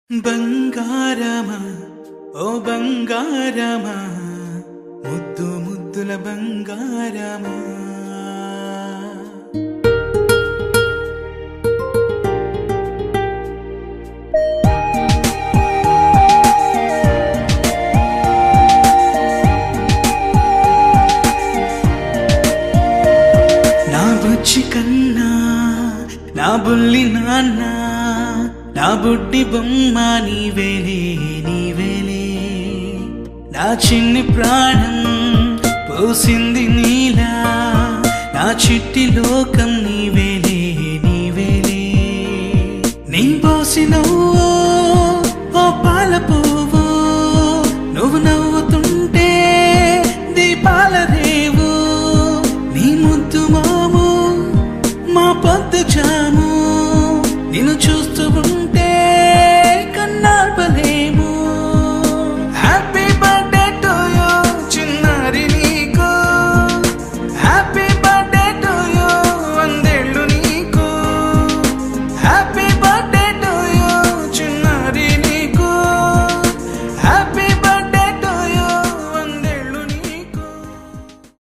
బంగారమా ఓ బంగారమా ముద్దు ముద్దుల బంగారమా నా బుజ్జి కన్నా నా బుల్లి నాన్న నా బుడ్డి బొమ్మ నీవేలే నీవేలే నా చిన్ని ప్రాణం పోసింది నీలా నా చిట్టి లోకం నీవేలే నీవేలే నీ పోసినవో ఓ పాల పువ్వో నువ్వు